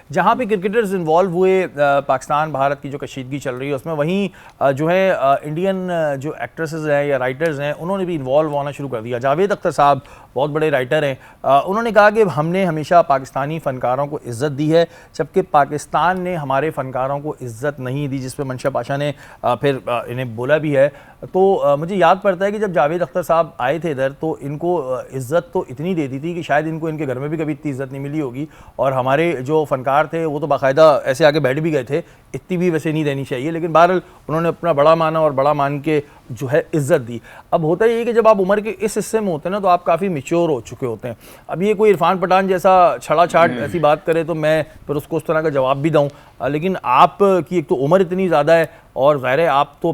जहाँ पे cricketers involve हुए, पाकिस्तान भारत की जो कशीदगी चल रही है उसमें, वहीं जो है इंडियन जो एक्ट्रेसेस हैं या राइटर्स हैं उन्होंने भी इन्वॉल्व होना शुरू कर दिया। जावेद अख्तर साहब बहुत बड़े राइटर हैं, उन्होंने कहा कि हमने हमेशा पाकिस्तानी फ़नकारों को इज़्ज़त दी है जबकि पाकिस्तान ने हमारे फ़नकारों को इज़्ज़त नहीं दी, जिस पर मंशा पाशा ने फिर इन्हें बोला भी है। तो मुझे याद पड़ता है कि जब जावेद अख्तर साहब आए थे इधर तो इनको इज़्ज़त तो इतनी देती थी कि शायद इनको इनके घर में भी कभी इतनी इज़्ज़त नहीं मिली होगी, और हमारे जो फ़नकार थे वो तो बाकायदा ऐसे आके बैठ भी गए थे, इतनी भी वैसे नहीं देनी चाहिए, लेकिन बहरहाल उन्होंने अपना बड़ा माना और बड़ा मान के जो है इज़्ज़त दी। अब होता ये कि जब आप उम्र के इस हिस्से में होते हैं ना तो आप काफ़ी मैच्योर हो चुके होते हैं। अब ये कोई इरफान पठान जैसा छड़ा छाट ऐसी बात करे तो मैं फिर उसको उस तरह का जवाब भी दूँ, लेकिन आप की एक तो उम्र इतनी ज़्यादा है और ज़ाहिर है आप तो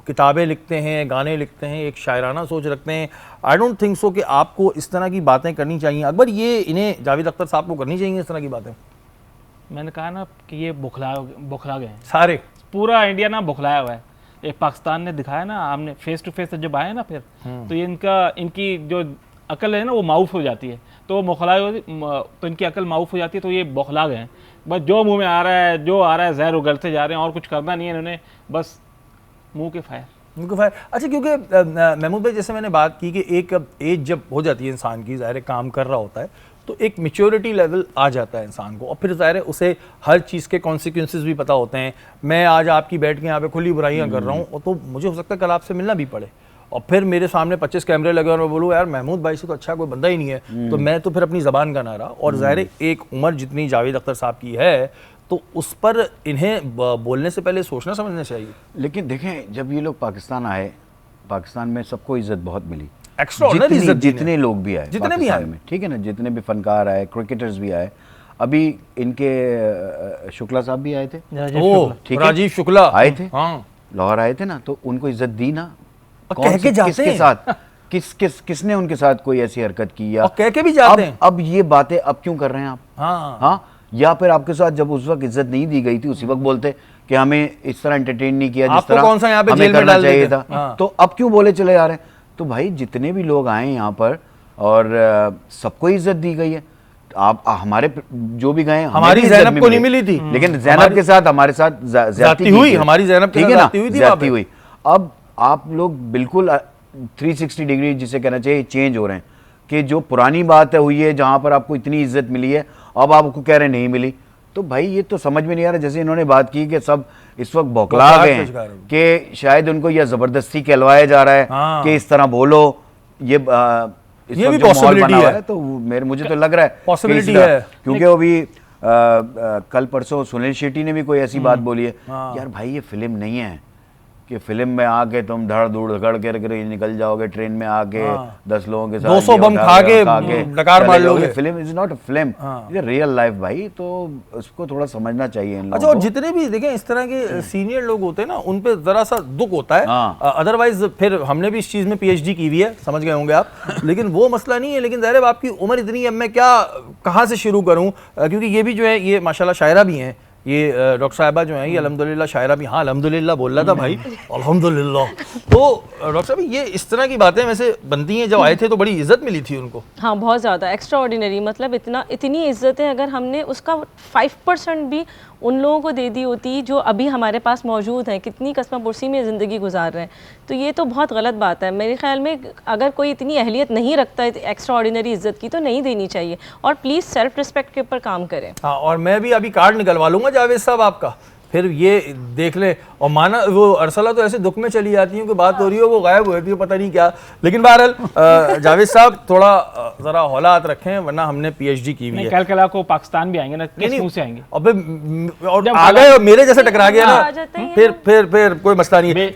किताबें लिखते हैं, गाने लिखते हैं, एक शायराना सोच रखते हैं। आई डोंट थिंक सो कि आपको इस तरह की बातें करनी चाहिए। अकबर, ये इन्हें जावेद अख्तर साहब को करनी चाहिए इस तरह की बातें? मैंने कहा ना कि ये बुखला गए हैं सारे, पूरा इंडिया ना बुखलाया हुआ है। एक पाकिस्तान ने दिखाया ना, हमने फेस टू फेस जब आए ना फिर तो ये इनकी जो अकल है ना वो माऊफ हो जाती है, तो वो तो इनकी अकल माऊफ हो जाती है, तो ये बौखला गए हैं। बस जो मुंह में आ रहा है, जो आ रहा है जहर उगलते जा रहे हैं, और कुछ करना नहीं है इन्होंने, बस मुंह के फायर। अच्छा, क्योंकि महमूद भाई जैसे मैंने बात की कि एक एज जब हो जाती है इंसान की, ज़ाहिर काम कर रहा होता है तो एक मैच्योरिटी लेवल आ जाता है इंसान को, और फिर ज़ाहिर है उसे हर चीज़ के कॉन्सिक्वेंसेस भी पता होते हैं। मैं आज आपकी बैठ के यहाँ पे खुली बुराइयाँ कर रहा हूँ, तो मुझे हो सकता है कल आपसे मिलना भी पड़े, और फिर मेरे सामने 25 कैमरे लगे और मैं बोलूँ यार महमूद भाई से तो अच्छा कोई बंदा ही नहीं है, तो मैं तो फिर अपनी ज़बान का ना रहा। और ज़ाहिर है एक उम्र जितनी जावेद अख्तर साहब की है तो उस पर इन्हें बोलने से पहले सोचना समझना चाहिए। लेकिन देखें, जब ये लोग पाकिस्तान आए, पाकिस्तान में सबको इज्जत बहुत मिली, जितने लोग भी आए, जितने भी आए, ठीक है ना, जितने भी फनकार आए, क्रिकेटर्स भी आए। अभी इनके शुक्ला साहब भी आए थे, ठीक है, राजीव शुक्ला आए थे, हाँ, लाहौर आए थे ना, तो उनको इज्जत दी ना। कह के जाते किसके साथ किसने उनके साथ कोई ऐसी हरकत की, या कह के भी जाते हैं। अब ये बातें अब क्यों कर रहे हैं आप? हाँ, या फिर आपके साथ जब उस वक्त इज्जत नहीं दी गई थी उसी वक्त बोलते कि हमें इस तरह एंटरटेन नहीं किया जिस तरह कौन सा यहाँ पे जेल में डाल चाहिए था, तो अब क्यों बोले चले जा रहे हैं? तो भाई जितने भी लोग आए यहाँ पर और सबको इज्जत दी गई है। आप हमारे जो भी गए, हमारी ज़ैनब को नहीं मिली थी, लेकिन ज़ैनब के साथ हमारे साथ ज्यादती हुई, हमारी ज़ैनब ठीक है ना, ज्यादती हुई। अब आप लोग बिल्कुल 360 डिग्री जिसे कहना चाहिए चेंज हो रहे हैं कि जो पुरानी बात है हुई है, जहां पर आपको इतनी इज्जत मिली है, अब आपको कह रहे नहीं मिली। तो भाई ये तो समझ में नहीं आ रहा। जैसे इन्होंने बात की कि सब इस वक्त बौखला गए हैं कि शायद उनको यह जबरदस्ती कहलवाया जा रहा है कि इस तरह बोलो, ये भी पॉसिबिलिटी है। तो मुझे तो लग रहा है पॉसिबिलिटी है, क्योंकि अभी कल परसों सुनील शेट्टी ने भी कोई ऐसी बात बोली है, यार भाई ये फिल्म नहीं है कि फिल्म में आके तुम धड़ धूड़ धड़ के निकल जाओगे, ट्रेन में आके 10 लोगों के साथ 200 बम खा के डकार मार लोगे। Film is not a film, ये रियल लाइफ भाई, तो उसको थोड़ा समझना चाहिए इन लोगों को। अच्छा, और जितने भी देखें इस तरह के सीनियर लोग होते हैं ना, उन पे जरा सा दुख होता है। अदरवाइज फिर हमने भी इस चीज में PhD की हुई है, समझ गए होंगे आप, लेकिन वो मसला नहीं है। लेकिन ज़ाहिर है आपकी उम्र इतनी है, अब मैं क्या कहाँ से शुरू करूँ, क्योंकि ये भी जो है ये माशाल्लाह शायरा भी हैं, ये डॉक्टर साहिबा जो हैं ये अल्हम्दुलिल्लाह शायरा भी। हाँ, अल्हम्दुलिल्लाह बोल रहा था भाई, अल्हम्दुलिल्लाह। तो डॉक्टर साहब ये इस तरह की बातें वैसे बनती हैं, जब आए थे तो बड़ी इज्जत मिली थी उनको। हाँ, बहुत ज़्यादा एक्स्ट्रा ऑर्डिनरी, मतलब इतनी इज्जतें अगर हमने उसका 5% भी उन लोगों को दे दी होती जो अभी हमारे पास मौजूद हैं, कितनी कस्मा पुरसी में ज़िंदगी गुजार रहे हैं, तो ये तो बहुत गलत बात है। मेरे ख्याल में अगर कोई इतनी अहलियत नहीं रखता है एक्स्ट्रा ऑर्डिनरी इज्जत की, तो नहीं देनी चाहिए, और प्लीज़ सेल्फ रिस्पेक्ट के ऊपर काम करें। हाँ, और मैं भी अभी कार्ड निकलवा लूँगा जावेद साहब आपका, फिर ये देख ले। और माना वो अरसला तो ऐसे दुख में चली जाती है कि बात हो रही हो वो गायब हो जाती है, पता नहीं क्या। लेकिन बहरहाल जावेद साहब थोड़ा जरा हौलात रखें, वरना हमने PhD की हुई है। कल को पाकिस्तान भी आएंगे ना, किस मुंह से आएंगे? और आ गए और मेरे जैसे टकरा गया ना, फिर कोई मसला नहीं है।